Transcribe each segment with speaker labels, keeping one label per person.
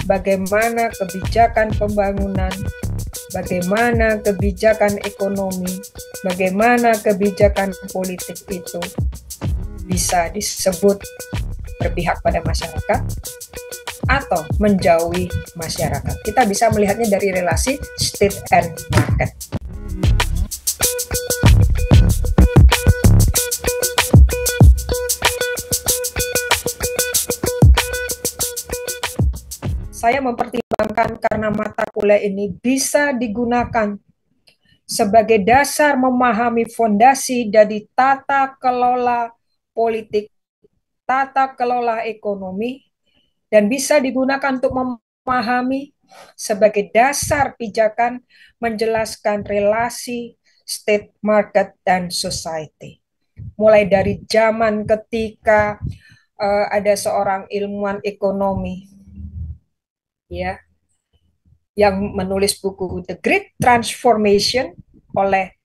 Speaker 1: bagaimana kebijakan pembangunan, bagaimana kebijakan ekonomi, bagaimana kebijakan politik itu bisa disebut berpihak pada masyarakat atau menjauhi masyarakat. Kita bisa melihatnya dari relasi state and market. Saya mempertimbangkan karena mata kuliah ini bisa digunakan sebagai dasar memahami fondasi dari tata kelola politik, tata kelola ekonomi, dan bisa digunakan untuk memahami sebagai dasar pijakan menjelaskan relasi state, market, dan society. Mulai dari zaman ketika ada seorang ilmuwan ekonomi ya yang menulis buku The Great Transformation oleh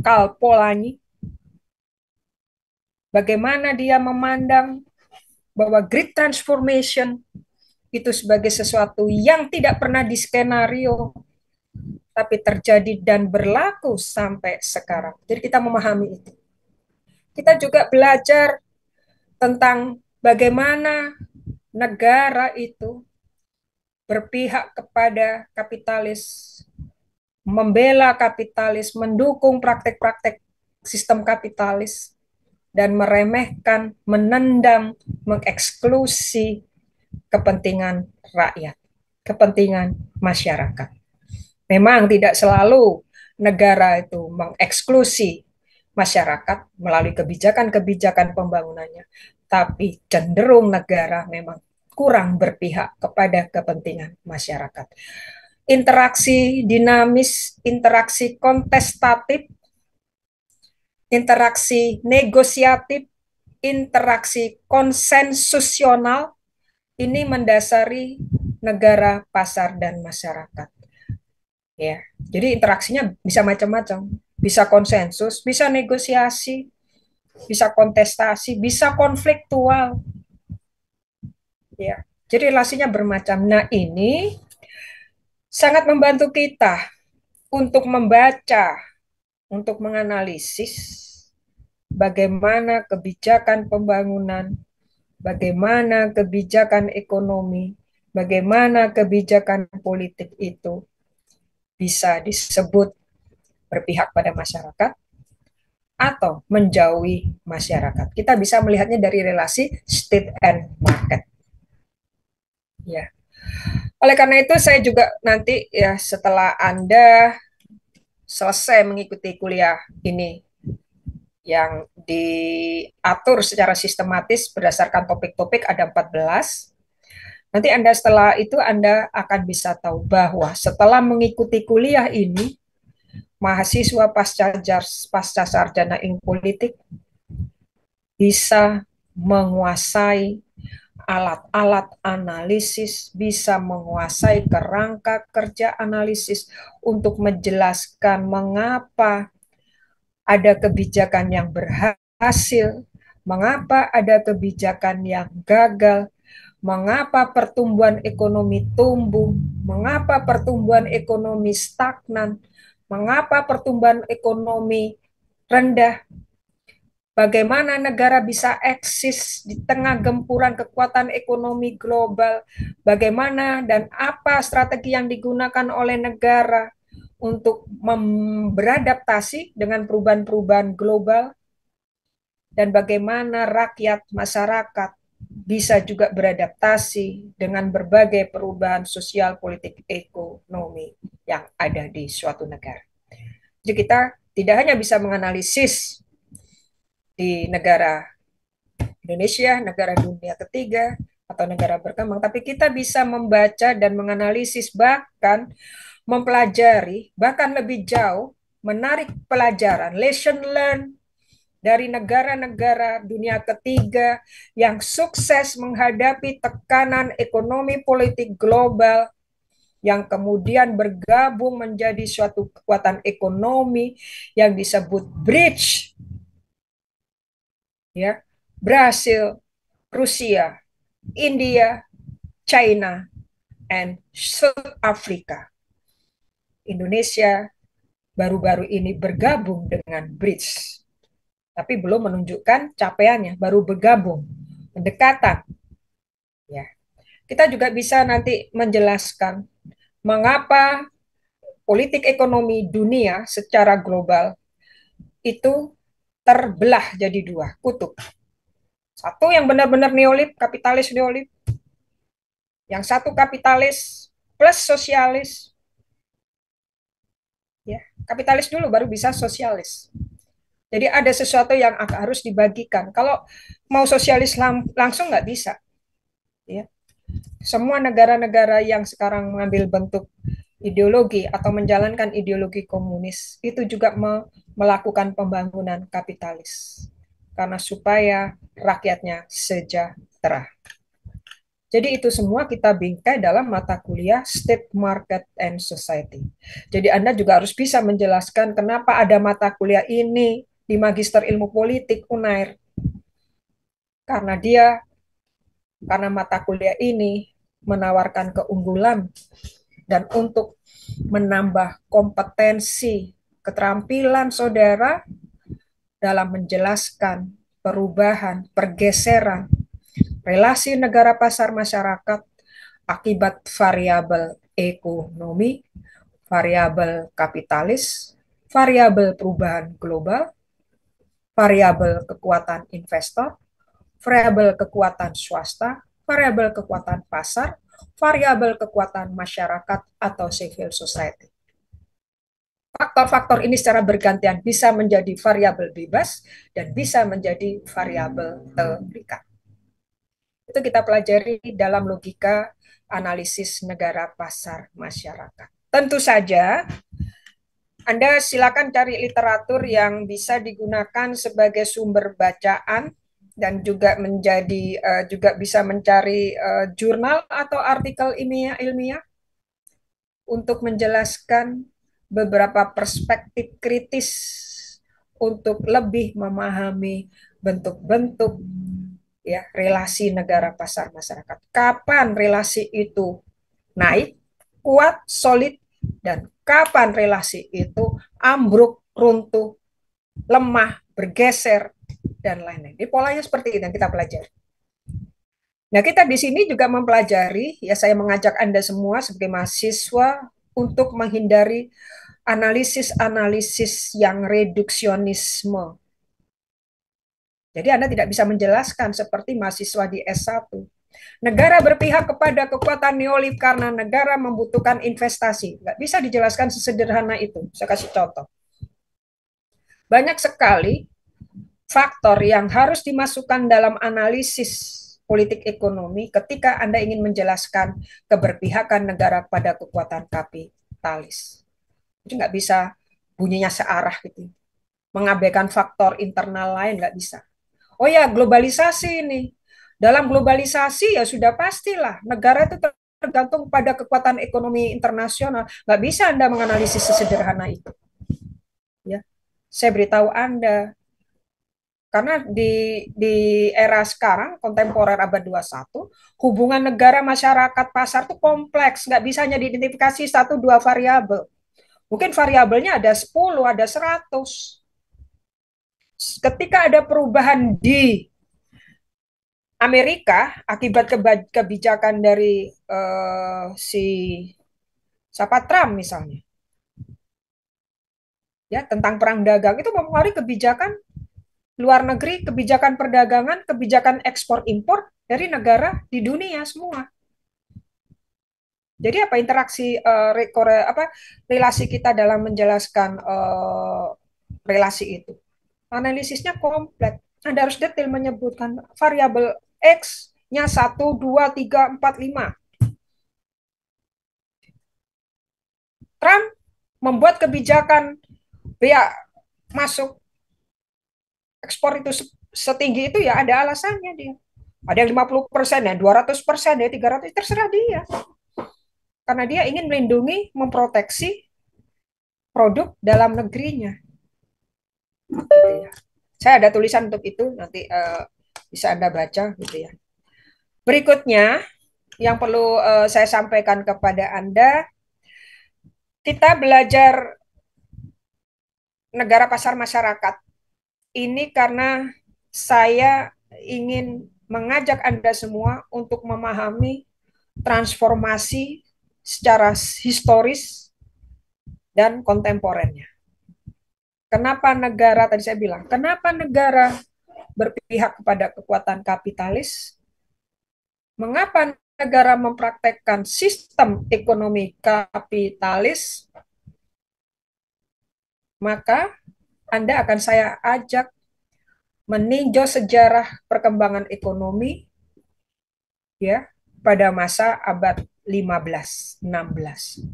Speaker 1: Karl Polanyi, bagaimana dia memandang bahwa Great Transformation itu sebagai sesuatu yang tidak pernah diskenario, tapi terjadi dan berlaku sampai sekarang. Jadi kita memahami itu. Kita juga belajar tentang bagaimana negara itu berpihak kepada kapitalis, membela kapitalis, mendukung praktek-praktek sistem kapitalis, dan meremehkan, menendang, mengeksklusi kepentingan rakyat, kepentingan masyarakat. Memang tidak selalu negara itu mengeksklusi masyarakat melalui kebijakan-kebijakan pembangunannya, tapi cenderung negara memang kurang berpihak kepada kepentingan masyarakat. Interaksi dinamis, interaksi kontestatif, interaksi negosiatif, interaksi konsensusional, ini mendasari negara, pasar, dan masyarakat. Ya, jadi interaksinya bisa macam-macam, bisa konsensus, bisa negosiasi, bisa kontestasi, bisa konfliktual. Ya, jadi relasinya bermacam. Nah, ini sangat membantu kita untuk membaca, untuk menganalisis bagaimana kebijakan pembangunan, bagaimana kebijakan ekonomi, bagaimana kebijakan politik itu bisa disebut berpihak pada masyarakat atau menjauhi masyarakat. Kita bisa melihatnya dari relasi state and market. Ya. Oleh karena itu saya juga nanti ya setelah Anda selesai mengikuti kuliah ini yang diatur secara sistematis berdasarkan topik-topik ada 14. Nanti Anda setelah itu Anda akan bisa tahu bahwa setelah mengikuti kuliah ini, mahasiswa pasca sarjana ilmu politik bisa menguasai alat-alat analisis, bisa menguasai kerangka kerja analisis untuk menjelaskan mengapa ada kebijakan yang berhasil, mengapa ada kebijakan yang gagal, mengapa pertumbuhan ekonomi tumbuh, mengapa pertumbuhan ekonomi stagnan, mengapa pertumbuhan ekonomi rendah, bagaimana negara bisa eksis di tengah gempuran kekuatan ekonomi global, bagaimana dan apa strategi yang digunakan oleh negara untuk beradaptasi dengan perubahan-perubahan global, dan bagaimana rakyat, masyarakat bisa juga beradaptasi dengan berbagai perubahan sosial, politik, ekonomi yang ada di suatu negara. Jadi kita tidak hanya bisa menganalisis di negara Indonesia, negara dunia ketiga, atau negara berkembang, tapi kita bisa membaca dan menganalisis, bahkan mempelajari, bahkan lebih jauh, menarik pelajaran, lesson learned dari negara-negara dunia ketiga yang sukses menghadapi tekanan ekonomi politik global, yang kemudian bergabung menjadi suatu kekuatan ekonomi yang disebut bridge, ya, Brasil, Rusia, India, China, and South Africa. Indonesia baru-baru ini bergabung dengan BRICS, tapi belum menunjukkan capaiannya, baru bergabung, pendekatan. Ya, kita juga bisa nanti menjelaskan mengapa politik ekonomi dunia secara global itu terbelah jadi dua kutub. Satu yang benar-benar neolib, kapitalis neolib. Yang satu kapitalis plus sosialis. Ya, kapitalis dulu baru bisa sosialis. Jadi ada sesuatu yang harus dibagikan. Kalau mau sosialis langsung nggak bisa. Ya. Semua negara-negara yang sekarang mengambil bentuk ideologi atau menjalankan ideologi komunis itu juga melakukan pembangunan kapitalis karena supaya rakyatnya sejahtera. Jadi itu semua kita bingkai dalam mata kuliah State, Market, and Society. Jadi Anda juga harus bisa menjelaskan kenapa ada mata kuliah ini di Magister Ilmu Politik UNAIR. Karena mata kuliah ini menawarkan keunggulan dan untuk menambah kompetensi, keterampilan saudara dalam menjelaskan perubahan, pergeseran relasi negara pasar masyarakat akibat variabel ekonomi, variabel kapitalis, variabel perubahan global, variabel kekuatan investor, variabel kekuatan swasta, variabel kekuatan pasar, variabel kekuatan masyarakat atau civil society. Faktor-faktor ini secara bergantian bisa menjadi variabel bebas dan bisa menjadi variabel terikat. Itu kita pelajari dalam logika analisis negara pasar masyarakat. Tentu saja, Anda silakan cari literatur yang bisa digunakan sebagai sumber bacaan dan juga juga bisa mencari jurnal atau artikel ilmiah untuk menjelaskan beberapa perspektif kritis untuk lebih memahami bentuk-bentuk ya relasi negara pasar masyarakat. Kapan relasi itu naik, kuat, solid, dan kapan relasi itu ambruk, runtuh, lemah, bergeser, dan lain-lain. Jadi polanya seperti itu yang kita pelajari. Nah, kita di sini juga mempelajari, ya saya mengajak Anda semua sebagai mahasiswa untuk menghindari analisis-analisis yang reduksionisme. Jadi Anda tidak bisa menjelaskan seperti mahasiswa di S1. Negara berpihak kepada kekuatan neolib karena negara membutuhkan investasi. Nggak bisa dijelaskan sesederhana itu. Saya kasih contoh. Banyak sekali faktor yang harus dimasukkan dalam analisis politik ekonomi ketika Anda ingin menjelaskan keberpihakan negara pada kekuatan kapitalis. Jadi nggak bisa bunyinya searah gitu. Mengabaikan faktor internal lain nggak bisa. Oh ya, globalisasi ini. Dalam globalisasi ya sudah pastilah negara itu tergantung pada kekuatan ekonomi internasional. Nggak bisa Anda menganalisis sesederhana itu. Ya, saya beritahu Anda, karena di era sekarang, kontemporer abad 21, hubungan negara masyarakat pasar itu kompleks. Nggak bisa hanya diidentifikasi satu dua variabel. Mungkin variabelnya ada 10, ada 100. Ketika ada perubahan di Amerika akibat kebijakan dari si siapa Trump misalnya, ya tentang perang dagang itu mempengaruhi kebijakan luar negeri, kebijakan perdagangan, kebijakan ekspor impor dari negara di dunia semua. Jadi apa interaksi relasi kita dalam menjelaskan relasi itu? Analisisnya kompleks. Anda harus detail menyebutkan variabel X-nya 1, 2, 3, 4, 5. Trump membuat kebijakan bea masuk ekspor itu setinggi itu ya ada alasannya dia. Ada yang 50%, ya 200%, ya 300%, terserah dia. Karena dia ingin melindungi, memproteksi produk dalam negerinya. Gitu ya. Saya ada tulisan untuk itu, nanti bisa Anda baca gitu ya. Berikutnya, yang perlu saya sampaikan kepada Anda, kita belajar negara pasar masyarakat ini karena saya ingin mengajak Anda semua untuk memahami transformasi secara historis dan kontemporer. Kenapa negara, tadi saya bilang, kenapa negara berpihak kepada kekuatan kapitalis? Mengapa negara mempraktekkan sistem ekonomi kapitalis? Maka Anda akan saya ajak meninjau sejarah perkembangan ekonomi ya pada masa abad 15, 16.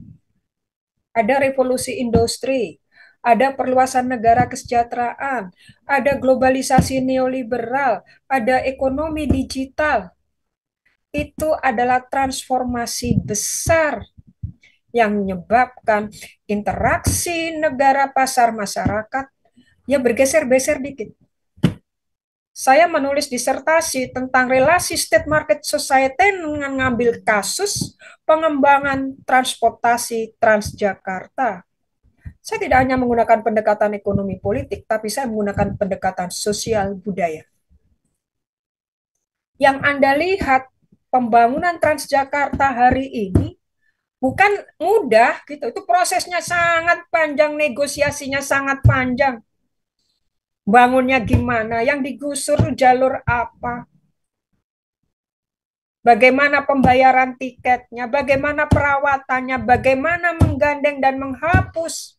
Speaker 1: Ada revolusi industri, ada perluasan negara kesejahteraan, ada globalisasi neoliberal, ada ekonomi digital. Itu adalah transformasi besar yang menyebabkan interaksi negara pasar masyarakat ya bergeser-geser dikit. Saya menulis disertasi tentang relasi state market society dengan ngambil kasus pengembangan transportasi Transjakarta. Saya tidak hanya menggunakan pendekatan ekonomi politik, tapi saya menggunakan pendekatan sosial budaya. Yang Anda lihat pembangunan Transjakarta hari ini bukan mudah gitu. Itu prosesnya sangat panjang, negosiasinya sangat panjang. Bangunnya gimana? Yang digusur jalur apa? Bagaimana pembayaran tiketnya, bagaimana perawatannya, bagaimana menggandeng dan menghapus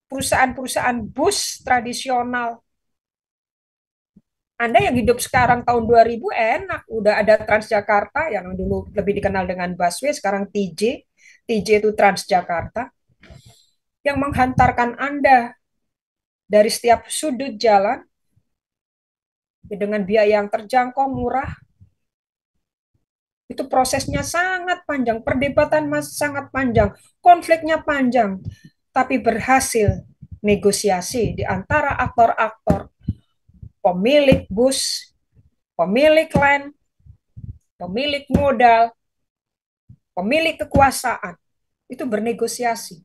Speaker 1: perusahaan-perusahaan bus tradisional. Anda yang hidup sekarang tahun 2000 enak, udah ada Transjakarta yang dulu lebih dikenal dengan busway, sekarang TJ. TJ itu Transjakarta yang menghantarkan Anda dari setiap sudut jalan dengan biaya yang terjangkau murah. Itu prosesnya sangat panjang, perdebatan sangat panjang, konfliknya panjang, tapi berhasil negosiasi di antara aktor-aktor, pemilik bus, pemilik land, pemilik modal, pemilik kekuasaan. Itu bernegosiasi.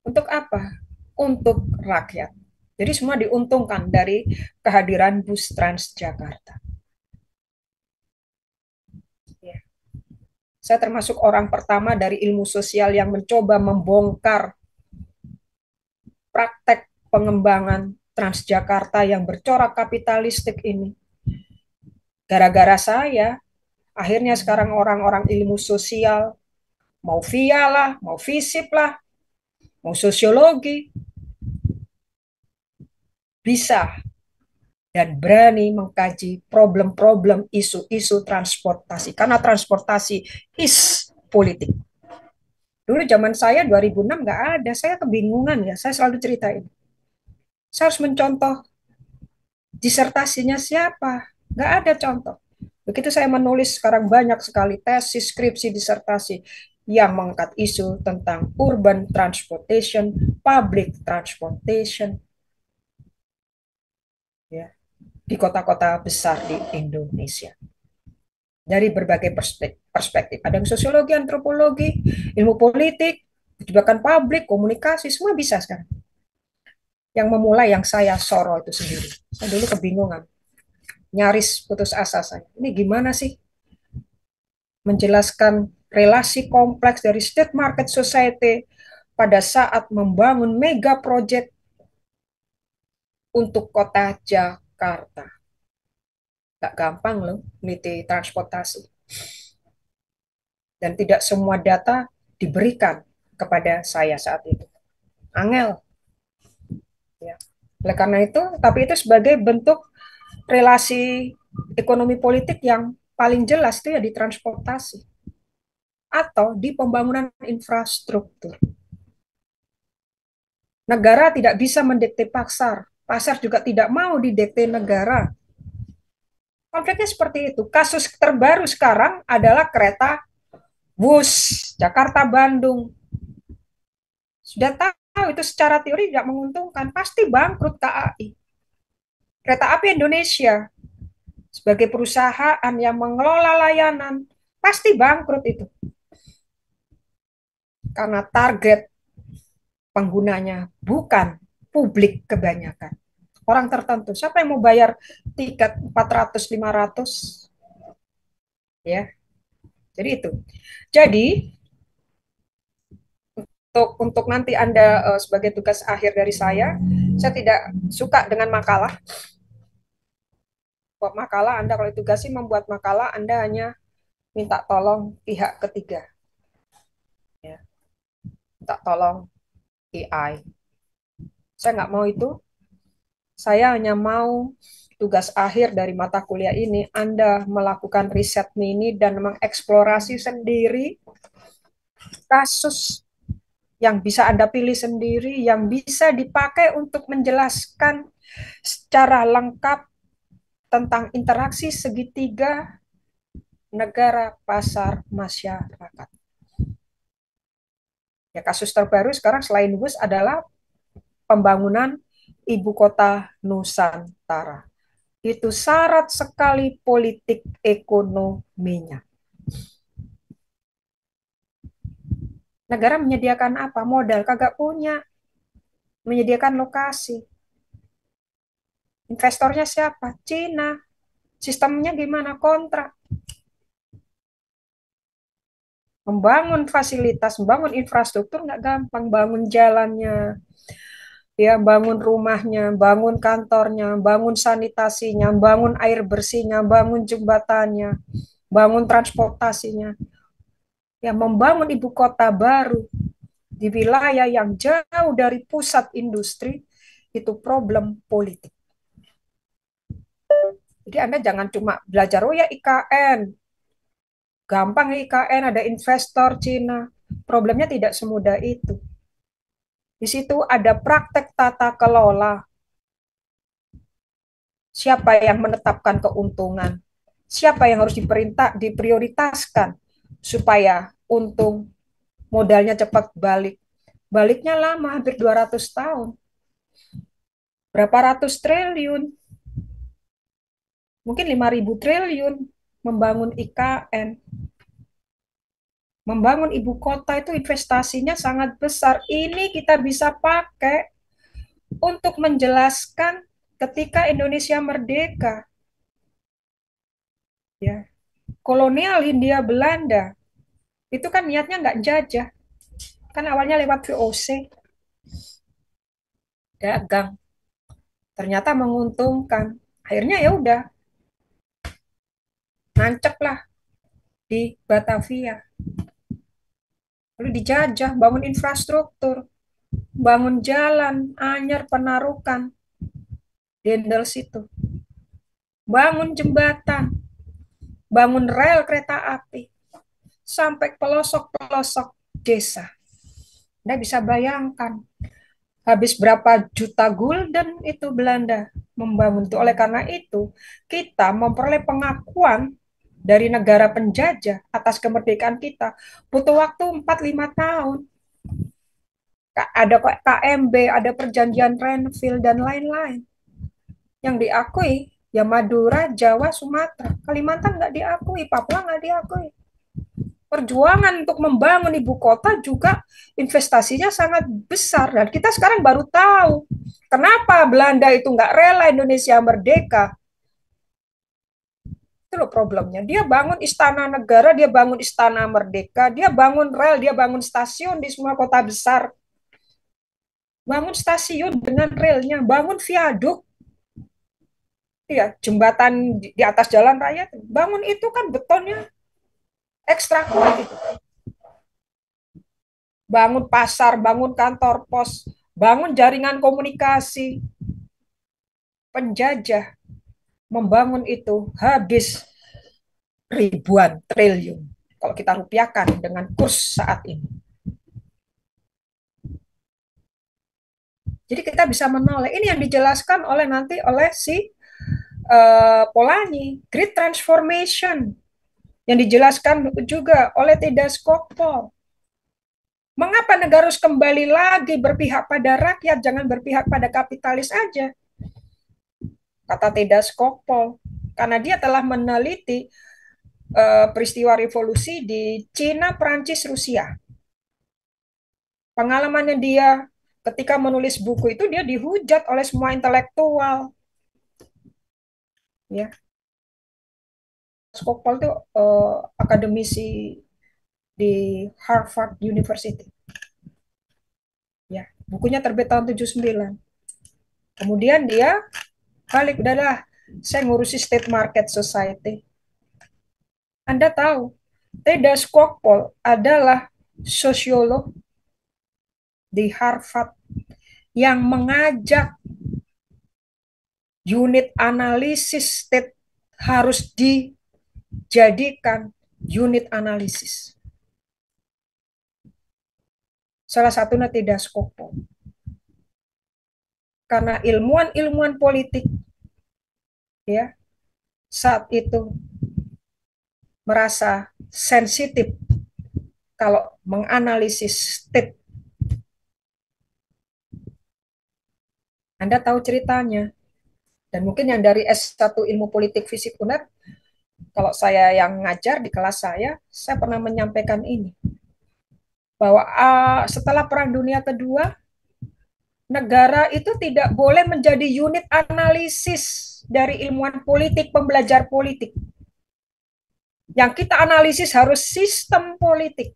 Speaker 1: Untuk apa? Untuk rakyat. Jadi semua diuntungkan dari kehadiran bus Transjakarta. Ya. Saya termasuk orang pertama dari ilmu sosial yang mencoba membongkar praktek pengembangan Transjakarta yang bercorak kapitalistik ini. Gara-gara saya, akhirnya sekarang orang-orang ilmu sosial, mau via lah, mau FISIP lah, mau sosiologi, bisa dan berani mengkaji problem-problem isu-isu transportasi. Karena transportasi is politik. Dulu zaman saya 2006 nggak ada, saya kebingungan ya, saya selalu ceritain. Saya harus mencontoh disertasinya siapa, nggak ada contoh. Begitu saya menulis sekarang banyak sekali tesis, skripsi, disertasi yang mengangkat isu tentang urban transportation, public transportation, ya, di kota-kota besar di Indonesia. Dari berbagai perspektif. Ada yang sosiologi, antropologi, ilmu politik, kebijakan publik, komunikasi, semua bisa sekarang. Yang memulai yang saya Soro itu sendiri. Saya dulu kebingungan. Nyaris putus asa saya. Ini gimana sih menjelaskan relasi kompleks dari state market society pada saat membangun mega project untuk kota Jakarta. Gak gampang loh, meniti transportasi. Dan tidak semua data diberikan kepada saya saat itu. Angel. Ya. Oleh karena itu, tapi itu sebagai bentuk relasi ekonomi politik yang paling jelas itu ya di transportasi atau di pembangunan infrastruktur. Negara tidak bisa mendikte pasar, pasar juga tidak mau didikte negara. Konfliknya seperti itu. Kasus terbaru sekarang adalah kereta bus Jakarta-Bandung. Sudah tahu itu secara teori tidak menguntungkan, pasti bangkrut KAI. Kereta Api Indonesia sebagai perusahaan yang mengelola layanan Pasti bangkrut itu. Karena target penggunanya bukan publik kebanyakan. Orang tertentu. Siapa yang mau bayar tiket 400, 500? Ya, jadi itu. Jadi untuk nanti Anda sebagai tugas akhir dari saya tidak suka dengan makalah. Buat makalah Anda kalau ditugasi membuat makalah, Anda hanya minta tolong pihak ketiga. Ya, minta tolong AI. Saya nggak mau itu. Saya hanya mau tugas akhir dari mata kuliah ini, Anda melakukan riset mini dan mengeksplorasi sendiri kasus yang bisa Anda pilih sendiri, yang bisa dipakai untuk menjelaskan secara lengkap tentang interaksi segitiga negara, pasar, masyarakat. Ya, kasus terbaru sekarang selain WUS adalah pembangunan ibu kota Nusantara. Itu syarat sekali politik ekonominya. Negara menyediakan apa? Modal kagak punya. Menyediakan lokasi. Investornya siapa? Cina. Sistemnya gimana? Kontrak. Membangun fasilitas, membangun infrastruktur nggak gampang. Bangun jalannya, ya, bangun rumahnya, bangun kantornya, bangun sanitasinya, bangun air bersihnya, bangun jembatannya, bangun transportasinya. Ya, membangun ibu kota baru di wilayah yang jauh dari pusat industri itu problem politik. Jadi Anda jangan cuma belajar, oh ya IKN, gampang ya IKN, ada investor Cina. Problemnya tidak semudah itu. Di situ ada praktek tata kelola. Siapa yang menetapkan keuntungan? Siapa yang harus diprioritaskan supaya untung modalnya cepat balik? Baliknya lama, hampir 200 tahun. Berapa ratus triliun? Mungkin 5.000 triliun membangun IKN. Membangun ibu kota itu investasinya sangat besar. Ini kita bisa pakai untuk menjelaskan ketika Indonesia merdeka. Ya, kolonial Hindia Belanda itu kan niatnya nggak jajah, kan awalnya lewat VOC, dagang, ternyata menguntungkan. Akhirnya ya udah nancep lah di Batavia, lalu dijajah, bangun infrastruktur, bangun jalan, Anyer, Penarukan, Dendels itu, bangun jembatan, bangun rel kereta api, sampai pelosok-pelosok desa. Anda bisa bayangkan habis berapa juta gulden itu Belanda membangun itu. Oleh karena itu, kita memperoleh pengakuan dari negara penjajah atas kemerdekaan kita butuh waktu 4-5 tahun. Ada KMB, ada perjanjian Renville, dan lain-lain. Yang diakui ya Madura, Jawa, Sumatera. Kalimantan nggak diakui, Papua nggak diakui. Perjuangan untuk membangun ibu kota juga investasinya sangat besar. Dan kita sekarang baru tahu kenapa Belanda itu nggak rela Indonesia merdeka. Itu loh problemnya. Dia bangun istana negara, dia bangun istana merdeka, dia bangun rel, dia bangun stasiun di semua kota besar. Bangun stasiun dengan relnya, bangun viaduk, ya, jembatan di atas jalan raya. Bangun itu kan betonnya ekstra kuat itu. Bangun pasar, bangun kantor pos, bangun jaringan komunikasi. Penjajah membangun itu habis ribuan triliun kalau kita rupiahkan dengan kurs saat ini. Jadi kita bisa menoleh. Ini yang dijelaskan oleh nanti oleh si Polanyi, Great Transformation, yang dijelaskan juga oleh Thedor Skocpol. Mengapa negara harus kembali lagi berpihak pada rakyat, jangan berpihak pada kapitalis aja? Kata Thedor Skocpol, karena dia telah meneliti peristiwa revolusi di Cina, Prancis, Rusia. Pengalamannya dia ketika menulis buku itu dia dihujat oleh semua intelektual, ya. Skocpol itu akademisi di Harvard University, ya. Bukunya terbit tahun 79. Kemudian dia balik, udahlah, saya ngurusi State Market Society. Anda tahu, Theda Skocpol adalah sosiolog di Harvard yang mengajak unit analisis state harus dijadikan unit analisis. Salah satunya Theda Skocpol. Karena ilmuwan-ilmuwan politik, ya, saat itu merasa sensitif kalau menganalisis state. Anda tahu ceritanya. Dan mungkin yang dari S1 Ilmu Politik Fisik UNER, kalau saya yang ngajar di kelas saya pernah menyampaikan ini. Bahwa setelah Perang Dunia Kedua, negara itu tidak boleh menjadi unit analisis dari ilmuwan politik, pembelajar politik. Yang kita analisis harus sistem politik.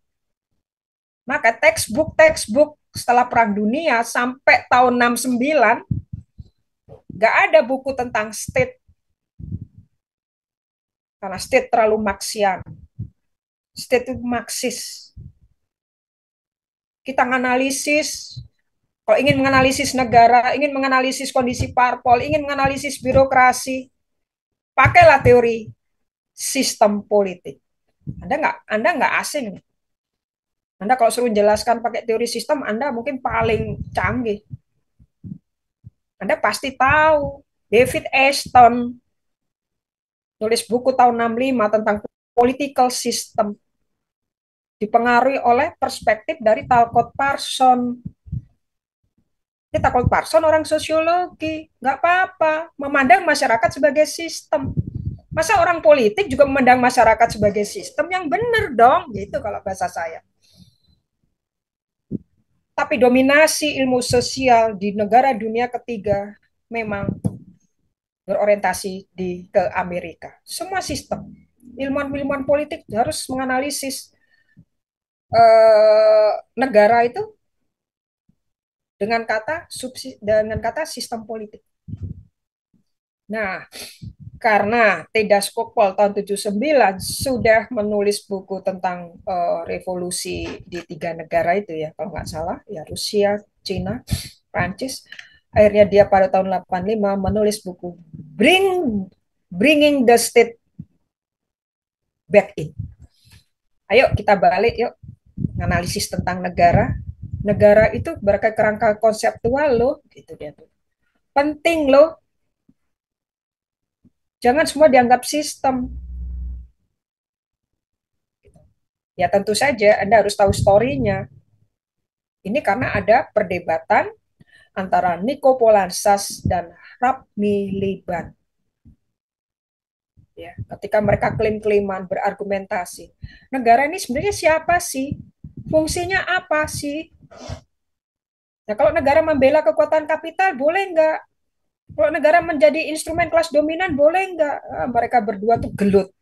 Speaker 1: Maka textbook setelah Perang Dunia sampai tahun 69, nggak ada buku tentang state. Karena state terlalu Marxian. State itu Marxis. Kita menganalisis, kalau ingin menganalisis negara, ingin menganalisis kondisi parpol, ingin menganalisis birokrasi, pakailah teori sistem politik. Anda nggak asing. Anda kalau suruh jelaskan pakai teori sistem, Anda mungkin paling canggih. Anda pasti tahu David Ashton nulis buku tahun 65 tentang political system, dipengaruhi oleh perspektif dari Talcott Parsons. Ini Talcott Parsons orang sosiologi, nggak apa-apa memandang masyarakat sebagai sistem. Masa orang politik juga memandang masyarakat sebagai sistem, yang benar dong, gitu kalau bahasa saya. Tapi dominasi ilmu sosial di negara dunia ketiga memang berorientasi ke Amerika. Semua sistem. Ilmuwan-ilmuwan politik harus menganalisis negara itu dengan kata sistem politik. Nah, karena Theda Skocpol tahun 79 sudah menulis buku tentang revolusi di 3 negara itu, ya, kalau nggak salah, ya, Rusia, Cina, Prancis. Akhirnya dia pada tahun 85 menulis buku Bringing the State Back In. Ayo kita balik, yuk, analisis tentang negara. Negara itu berkerangka konseptual loh, gitu dia tuh. Penting loh. Jangan semua dianggap sistem. Ya tentu saja Anda harus tahu story-nya. Ini karena ada perdebatan antara Nico Polansas dan Rab Miliband. Ya, ketika mereka klaim-klaiman berargumentasi, negara ini sebenarnya siapa sih? Fungsinya apa sih? Nah, kalau negara membela kekuatan kapital, boleh nggak? Kalau negara menjadi instrumen kelas dominan, boleh nggak? Mereka berdua tuh gelut.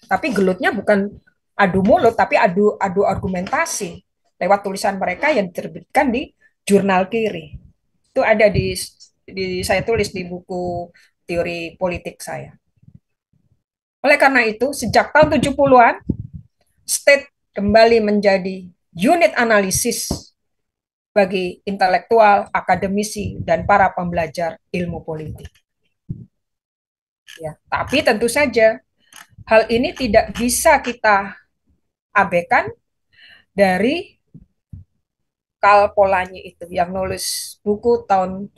Speaker 1: Tapi gelutnya bukan adu mulut, tapi adu argumentasi lewat tulisan mereka yang diterbitkan di jurnal kiri. Itu ada saya tulis di buku teori politik saya. Oleh karena itu, sejak tahun 70-an, state kembali menjadi unit analisis bagi intelektual, akademisi, dan para pembelajar ilmu politik. Ya, tapi tentu saja hal ini tidak bisa kita abaikan dari Karl Polanyi itu yang nulis buku tahun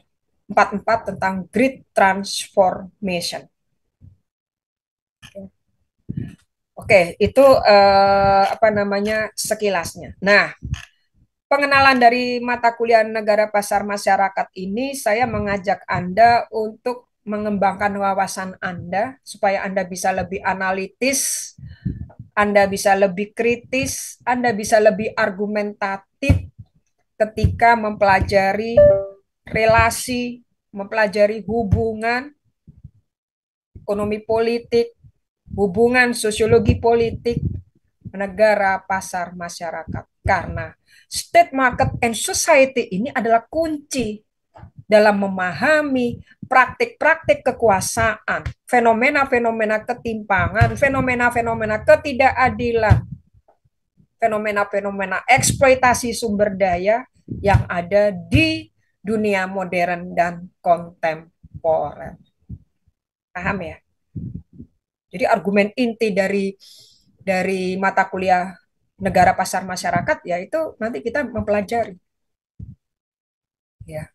Speaker 1: 44 tentang Great Transformation. Oke, itu sekilasnya. Nah, pengenalan dari mata kuliah negara pasar masyarakat ini saya mengajak Anda untuk mengembangkan wawasan Anda supaya Anda bisa lebih analitis, Anda bisa lebih kritis, Anda bisa lebih argumentatif ketika mempelajari relasi, mempelajari hubungan ekonomi politik, hubungan sosiologi politik, negara, pasar, masyarakat. Karena state, market, and society ini adalah kunci dalam memahami praktik-praktik kekuasaan, fenomena-fenomena ketimpangan, fenomena-fenomena ketidakadilan, fenomena-fenomena eksploitasi sumber daya yang ada di dunia modern dan kontemporer. Paham ya? Jadi argumen inti dari mata kuliah negara pasar masyarakat yaitu nanti kita mempelajari ya.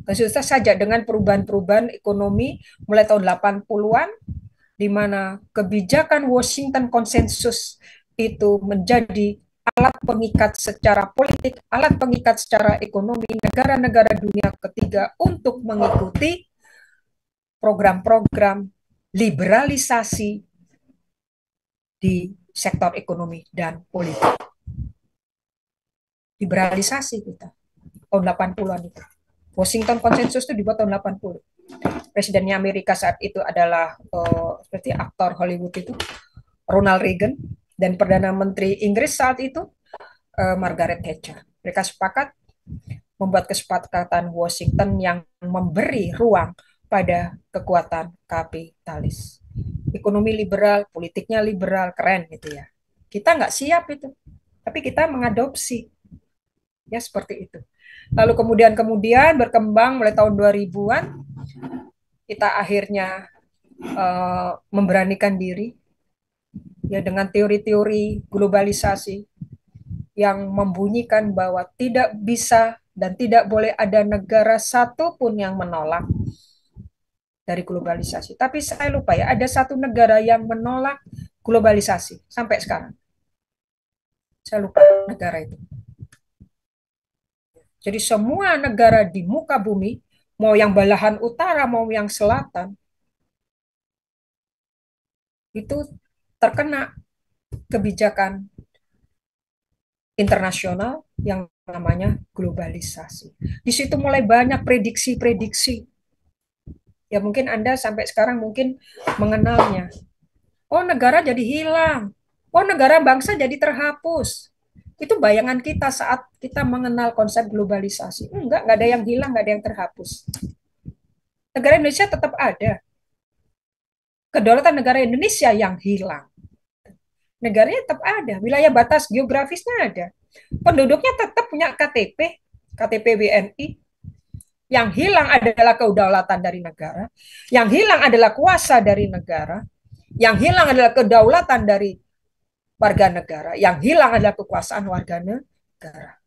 Speaker 1: Khususnya saja dengan perubahan-perubahan ekonomi mulai tahun 80-an di mana kebijakan Washington Konsensus itu menjadi alat pengikat secara politik, alat pengikat secara ekonomi negara-negara dunia ketiga untuk mengikuti program-program liberalisasi di sektor ekonomi dan politik. Liberalisasi kita tahun 80-an itu. Washington Consensus itu dibuat tahun 80. Presidennya Amerika saat itu adalah seperti aktor Hollywood itu Ronald Reagan dan Perdana Menteri Inggris saat itu Margaret Thatcher. Mereka sepakat membuat kesepakatan Washington yang memberi ruang pada kekuatan kapitalis. Ekonomi liberal, politiknya liberal, keren gitu ya. Kita nggak siap itu, tapi kita mengadopsi. Ya seperti itu. Lalu kemudian berkembang mulai tahun 2000-an, kita akhirnya memberanikan diri ya dengan teori-teori globalisasi yang membunyikan bahwa tidak bisa dan tidak boleh ada negara satupun yang menolak dari globalisasi. Tapi saya lupa ya, ada satu negara yang menolak globalisasi sampai sekarang. Saya lupa negara itu. Jadi semua negara di muka bumi, mau yang belahan utara, mau yang selatan, itu terkena kebijakan internasional yang namanya globalisasi. Di situ mulai banyak prediksi-prediksi. Ya mungkin Anda sampai sekarang mungkin mengenalnya. Oh negara jadi hilang. Oh negara bangsa jadi terhapus. Itu bayangan kita saat kita mengenal konsep globalisasi. Enggak ada yang hilang, enggak ada yang terhapus. Negara Indonesia tetap ada. Kedaulatan negara Indonesia yang hilang. Negaranya tetap ada, wilayah batas geografisnya ada. Penduduknya tetap punya KTP, KTP WNI. Yang hilang adalah kedaulatan dari negara. Yang hilang adalah kuasa dari negara. Yang hilang adalah kedaulatan dari warga negara. Yang hilang adalah kekuasaan warga negara.